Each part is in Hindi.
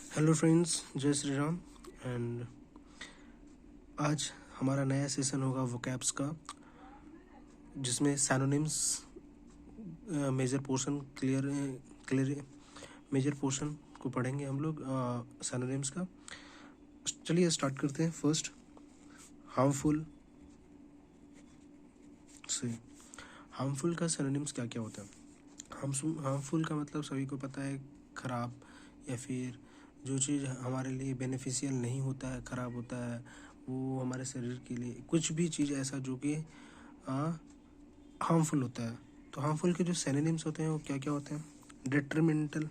हेलो फ्रेंड्स, जय श्री राम। एंड आज हमारा नया सेशन होगा वोकैब्स का, जिसमें synonyms major portion clear major portion को पढ़ेंगे हम लोग सैनोनिम्स का। चलिए स्टार्ट करते हैं। फर्स्ट, हार्मफुल से। हार्मफुल का सैनोनिम्स क्या क्या होता है? हार्मफुल का मतलब सभी को पता है, ख़राब या फिर जो चीज़ हमारे लिए बेनिफिशियल नहीं होता है, ख़राब होता है, वो हमारे शरीर के लिए कुछ भी चीज़ ऐसा जो कि हार्मफुल होता है। तो हार्मफुल के जो सिनोनिम्स होते हैं वो क्या क्या होते हैं? डेट्रीमेंटल,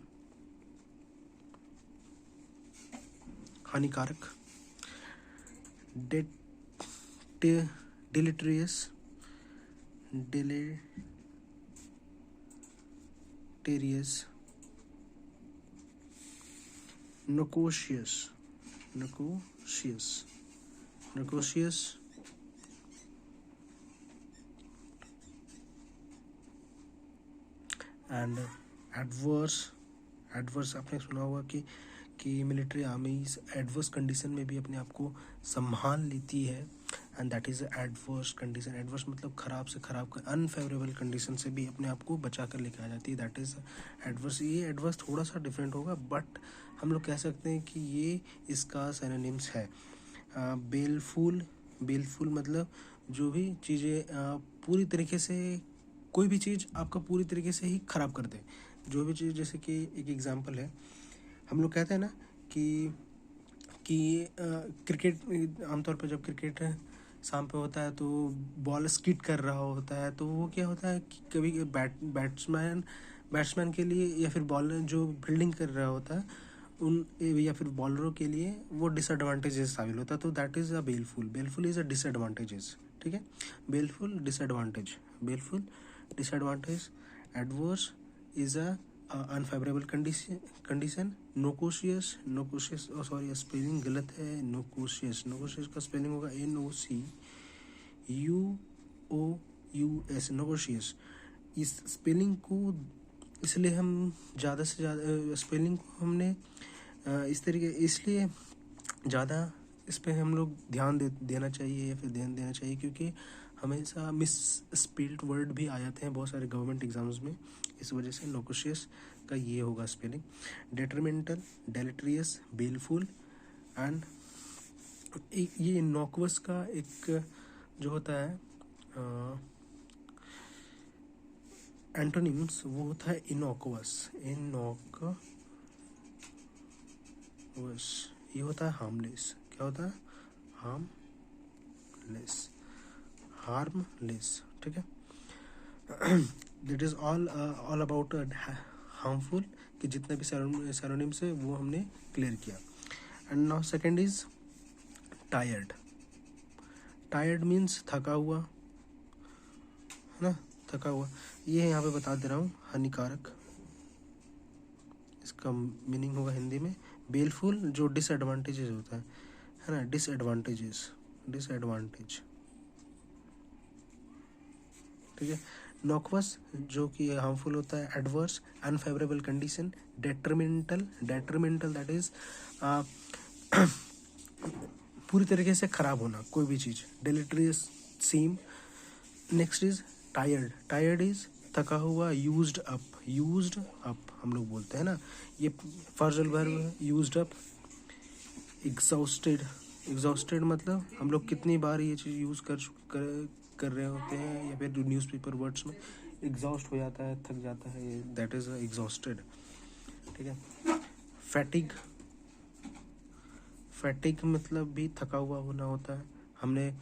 हानिकारक, डिलीटेरियस, नोकोशियस, एंड एडवर्स आपने सुना होगा कि मिलिट्री आर्मीज एडवर्स कंडीशन में भी अपने आप को संभाल लेती है, and that is adverse condition. Adverse मतलब ख़राब से ख़राब, अनफेवरेबल कंडीशन से भी अपने आप को बचा कर लेके आ जाती है, दैट इज़ एडवर्स। ये एडवर्स थोड़ा सा डिफरेंट होगा, बट हम लोग कह सकते हैं कि ये इसका सिनोनिम्स है। बेलफुल मतलब जो भी चीज़ें पूरी तरीके से, कोई भी चीज़ आपका पूरी तरीके से ही ख़राब कर दे। जो भी चीज़, जैसे कि एक एग्जांपल है, हम लोग कहते हैं ना कि क्रिकेट, आमतौर पर जब क्रिकेट शाम पे होता है तो बॉल स्किट कर रहा होता है, तो वो क्या होता है कि कभी बैट्समैन के लिए या फिर बॉलर जो फील्डिंग कर रहा होता है उन या फिर बॉलरों के लिए वो डिसएडवांटेजेस साबित होता है। तो that is a baleful is a disadvantages. ठीक है, baleful disadvantage, adverse is a unfavourable condition, noxious sorry spelling गलत है, नोकोशियस का स्पेलिंग होगा NOCUOUS, नोकोशियस। इस स्पेलिंग को इसलिए हम ज़्यादा से ज़्यादा स्पेलिंग को हमने इस तरीके इसलिए ज़्यादा इस पर हम लोग ध्यान देना चाहिए या फिर ध्यान देना चाहिए, क्योंकि हमेशा मिस स्पेल्ड वर्ड भी आ जाते हैं बहुत सारे गवर्नमेंट एग्जाम्स में। इस वजह से नोकोशियस का ये होगा स्पेलिंग। डेट्रीमेंटल, डेलेट्रियस, बेलफुल एंड ये नोक्वस का एक जो होता है एंटोनिम्स, वो होता है इनोक्वस। ये होता है हार्मलेस। क्या होता है? हार्मलेस। ठीक है, that is all about harmful कि जितने भी सिनोनिम्स है वो हमने क्लियर किया। And now second is tired means थका हुआ, है ना, थका हुआ। ये यहाँ पे बता दे रहा हूँ, हानिकारक इसका मीनिंग होगा हिंदी में। बेलफुल जो डिसएडवांटेजेस होता है ना, डिसएडवांटेज। ठीक है, नोक्वस जो कि हार्मफुल होता है, adverse unfavourable condition, detrimental that is पूरी तरीके से खराब होना कोई भी चीज़, deleterious same. Next is tired is थका हुआ, यूज्ड अप हम लोग बोलते हैं ना, ये फर्जल वर्ब है, यूज्ड अप। एग्जॉस्टेड मतलब हम लोग कितनी बार ये चीज़ यूज़ कर रहे होते हैं, या फिर न्यूज़पेपर वर्ड्स में एग्जॉस्ट हो जाता है, थक जाता है, दैट इज़ एग्जॉस्टेड। ठीक है, फैटिग मतलब भी थका हुआ होना होता है। हमने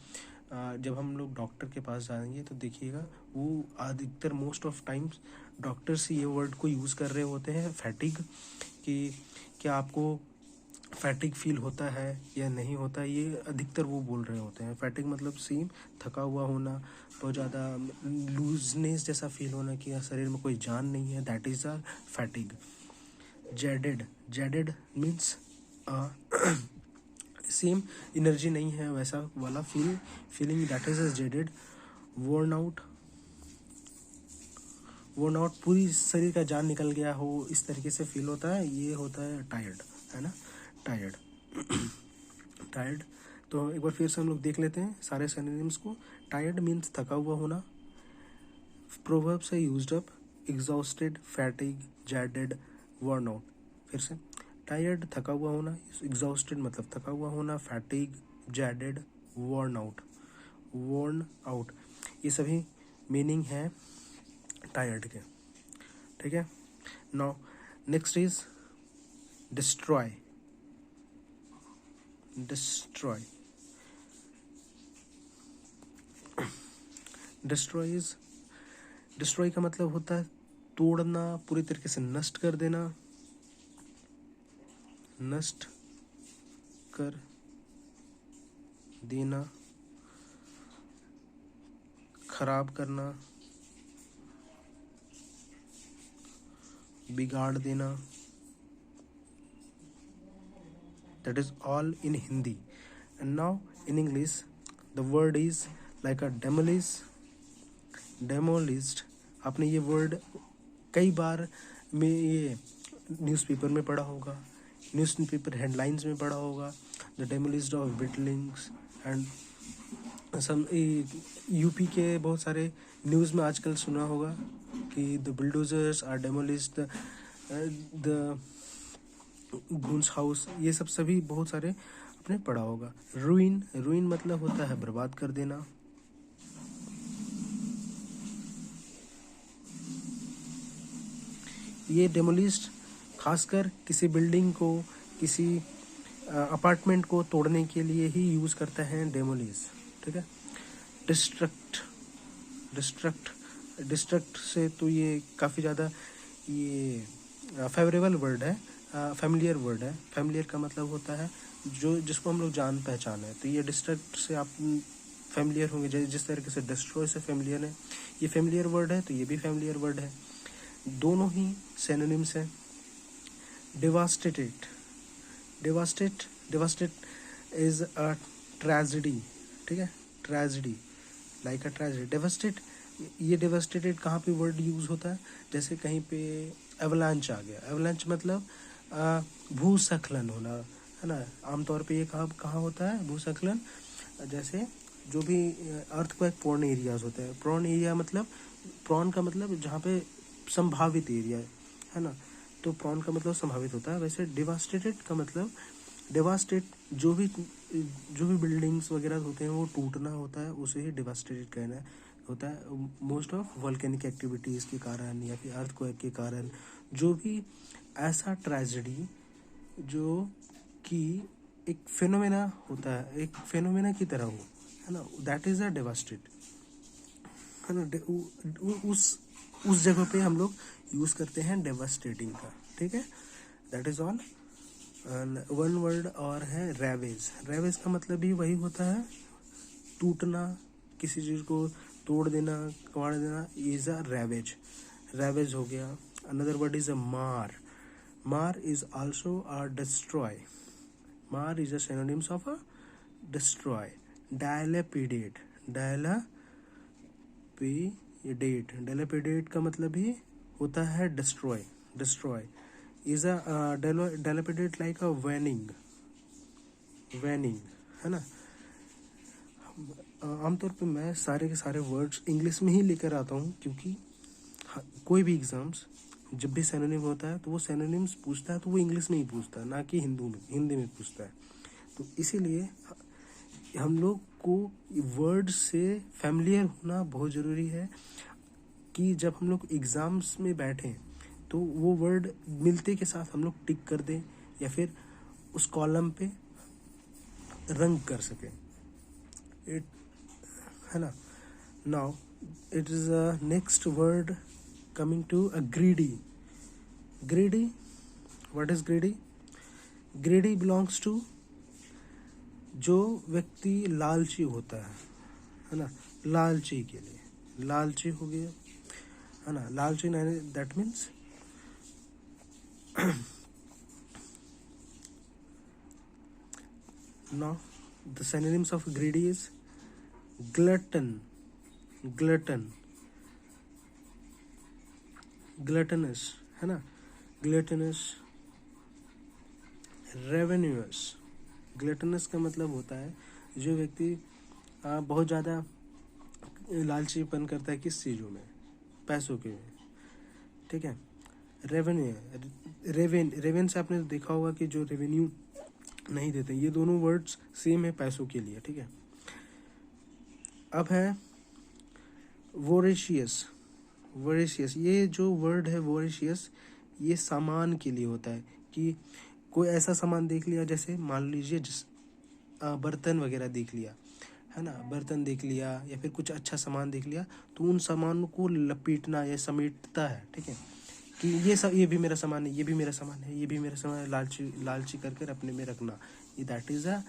जब हम लोग डॉक्टर के पास जाएंगे तो देखिएगा वो अधिकतर मोस्ट ऑफ टाइम्स डॉक्टर्स ये वर्ड को यूज़ कर रहे होते हैं, फैटिग, कि क्या आपको फैटिग फील होता है या नहीं होता, ये अधिकतर वो बोल रहे होते हैं। फैटिग मतलब सेम थका हुआ होना, बहुत ज़्यादा लूजनेस जैसा फील होना कि शरीर में कोई जान नहीं है, that is a fatigue. Jaded means same energy नहीं है वैसा वाला feeling, that is jaded. Worn worn out, पूरी शरीर का जान निकल गया हो, इस तरीके से फील होता है, ये होता है टायर्ड, है ना, टायर्ड। टायर्ड। तो एक बार फिर से हम लोग देख लेते हैं सारे सिनोनिम्स को। टायर्ड मीन्स थका हुआ होना, प्रोवर्ब से used up, exhausted, fatigue, jaded, worn out. फिर से, टायर्ड थका हुआ होना, एग्जॉस्टेड मतलब थका हुआ होना, fatigue, jaded, worn out, worn out, ये सभी मीनिंग है टायर्ड के, ठीक है। Now next is destroy. Destroy, destroy is, destroy का मतलब होता है तोड़ना, पूरी तरीके से नष्ट कर देना, नष्ट कर देना, खराब करना, बिगाड़ देना। That is all in Hindi. And now in English, the word is like a demolish, demolished। आपने ये वर्ड कई बार में ये न्यूज़पेपर में पढ़ा होगा, न्यूज़पेपर हेडलाइंस में पढ़ा होगा, the demolished of buildings and some. UP के बहुत सारे न्यूज़ में आजकल सुना होगा कि the bulldozers are demolished, the goons house, ये सब सभी बहुत सारे आपने पढ़ा होगा। रूइन, रूइन मतलब होता है बर्बाद कर देना। ये डेमोलिस्ट खासकर किसी बिल्डिंग को, किसी अपार्टमेंट को तोड़ने के लिए ही यूज करते हैं डेमोलिश, ठीक है। डिस्ट्रक्ट, डिस्ट्रक्ट, डिस्ट्रक्ट से तो ये काफ़ी ज़्यादा ये फेवरेबल वर्ड है, फैमिलियर वर्ड है। फैमिलियर का मतलब होता है जो जिसको हम लोग जान पहचान है, तो ये डिस्ट्रक्ट से आप फैमिलियर होंगे। जिस तरीके से डिस्ट्रॉय से फैमिलियर है, ये फैमिलियर वर्ड है, तो ये भी फैमिलियर वर्ड है। दोनों ही सिनोनिम्स हैं। डिवास्टेटेड, डिवास्टेट, डिवास्टेट इज अ ट्रेजेडी, ठीक है, ट्रेजेडी, लाइक अ ट्रेजेडी, डेवास्टेट। ये डेवास्टेटेड कहाँ पे वर्ड यूज होता है, जैसे कहीं पे एवलांच आ गया, एवलांच मतलब भूस्खलन होना, है ना। आमतौर पे ये कहाँ होता है भूस्खलन, जैसे जो भी अर्थक्वेक प्रोन एरियाज होते हैं। प्रोन एरिया मतलब, प्रोन का मतलब जहाँ पे संभावित एरिया है ना, तो प्रोन का मतलब संभावित होता है। वैसे डिवास्टेटेड का मतलब, डिवास्टेट जो भी बिल्डिंग्स वगैरह होते हैं वो टूटना होता है, उसे ही डिवास्टेटेड कहना होता है। मोस्ट ऑफ वोल्केनिक एक्टिविटीज़ के कारण या फिर अर्थक्वेक के कारण जो भी ऐसा ट्रेजेडी जो कि एक फेनोमेना होता है, एक फेनोमेना की तरह हो, है ना, दैट इज़ अ डिवास्टेड, है ना। उस जगह पे हम लोग यूज़ करते हैं डेवास्टेटिंग का, ठीक है। That is all. One word और है रेवेज। रेवेज का मतलब भी वही होता है, टूटना, किसी चीज़ को तोड़ देना, कबाड़ देना, इज अ रेवेज, रेवेज हो गया। Another word is a mar, mar is also a destroy, mar is a synonyms of a destroy. Dilapidate, dilapidate, dilapidate का मतलब भी होता है destroy, destroy is a dilapidate like a waning, waning, है ना। आमतौर पे मैं सारे के सारे वर्ड्स इंग्लिश में ही लेकर आता हूँ, क्योंकि कोई भी एग्जाम्स जब भी सिनोनिम होता है तो वो सिनोनिम्स पूछता है, तो वो इंग्लिश में ही पूछता है, ना कि हिंदी में पूछता है। तो इसीलिए हम लोग को वर्ड से फैमिलियर होना बहुत ज़रूरी है, कि जब हम लोग एग्ज़ाम्स में बैठें तो वो वर्ड मिलते के साथ हम लोग टिक कर दें, या फिर उस कॉलम पे रंग कर सकें, इट, है ना। Now it is a next word coming to a greedy. Greedy, what is greedy? Greedy belongs to, जो व्यक्ति लालची होता है ना, लालची के लिए, लालची हो गया, है ना, लालची, that means now the synonyms of greedy is glutton, glutton, gluttonous, है ना, ग्लटनस, रेवेन्यूअस। ग्लटनस का मतलब होता है जो व्यक्ति बहुत ज़्यादा लालचीपन करता है किस चीज़ों में, पैसों के में, ठीक है। रेवेन्यू, रेवेन से आपने देखा होगा कि जो रेवेन्यू नहीं देते, ये दोनों वर्ड्स सेम है पैसों के लिए, ठीक है। अब है वोरेशियस। वोरेशियस, ये जो वर्ड है वोरेशियस, ये सामान के लिए होता है कि कोई ऐसा सामान देख लिया, जैसे मान लीजिए बर्तन वगैरह देख लिया, है ना, बर्तन देख लिया या फिर कुछ अच्छा सामान देख लिया, तो उन सामानों को लपेटना या समेटता है, ठीक है, कि ये सब, ये भी मेरा सामान है, ये भी मेरा सामान है, ये भी मेरा सामान है, लालची लालची करके अपने में रखना, ये दैट इज अ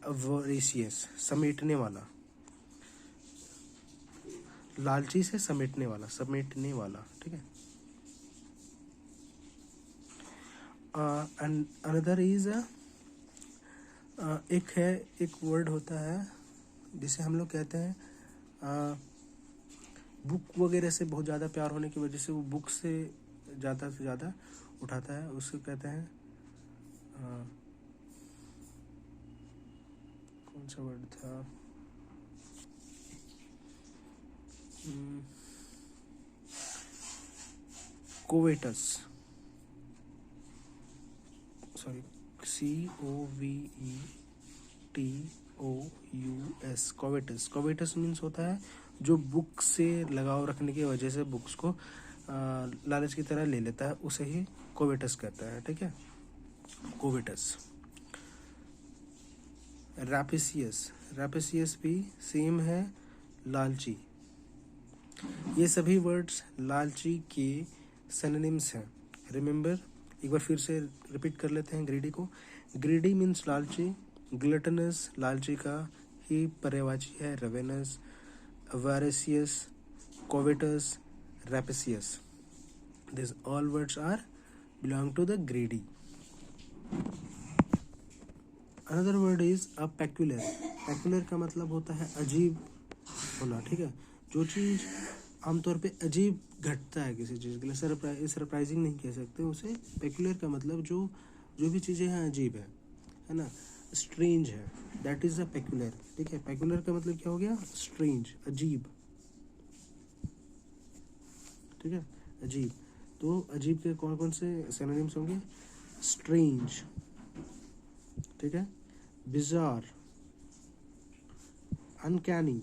वोरेशियस, समेटने वाला, लालची से समेटने वाला, समेटने वाला, ठीक है। एंड अनदर इज एक है, एक वर्ड होता है जिसे हम लोग कहते हैं बुक वगैरह से बहुत ज़्यादा प्यार होने की वजह से वो बुक से ज़्यादा उठाता है, उसको कहते हैं कौन सा वर्ड था, कोवेटस, सॉरी, COVETOUS, कोवेटस। कोवेटस मीन्स होता है जो बुक से लगाव रखने की वजह से बुक्स को लालच की तरह ले लेता है, उसे ही कोवेटस कहता है, ठीक है, कोवेटस। रैपिसियस, रैपिसियस भी सेम है, लालची। ये सभी वर्ड्स लालची के सिनोनिम्स हैं। रिमेंबर, एक बार फिर से रिपीट कर लेते हैं ग्रीडी को। ग्रीडी मीन्स लालची, ग्लटनस लालची का ही पर्यायवाची है, ravenous, voracious, covetous, rapacious, this all words are belong to the greedy. Another word is a peculiar. Peculiar का मतलब होता है अजीब होना, ठीक है, जो चीज़ आमतौर पे अजीब घटता है किसी चीज़ के लिए, सरप्राइजिंग नहीं कह सकते उसे। पेक्युलर का मतलब जो भी चीज़ें हैं अजीब है ना, स्ट्रेंज है, दैट इज अ पेक्युलर, ठीक है। पेक्युलर का मतलब क्या हो गया, स्ट्रेंज, अजीब, ठीक है, अजीब। तो अजीब के कौन कौन से सिनोनिम्स होंगे, स्ट्रेंज, ठीक है, बिजार, अनकैनी,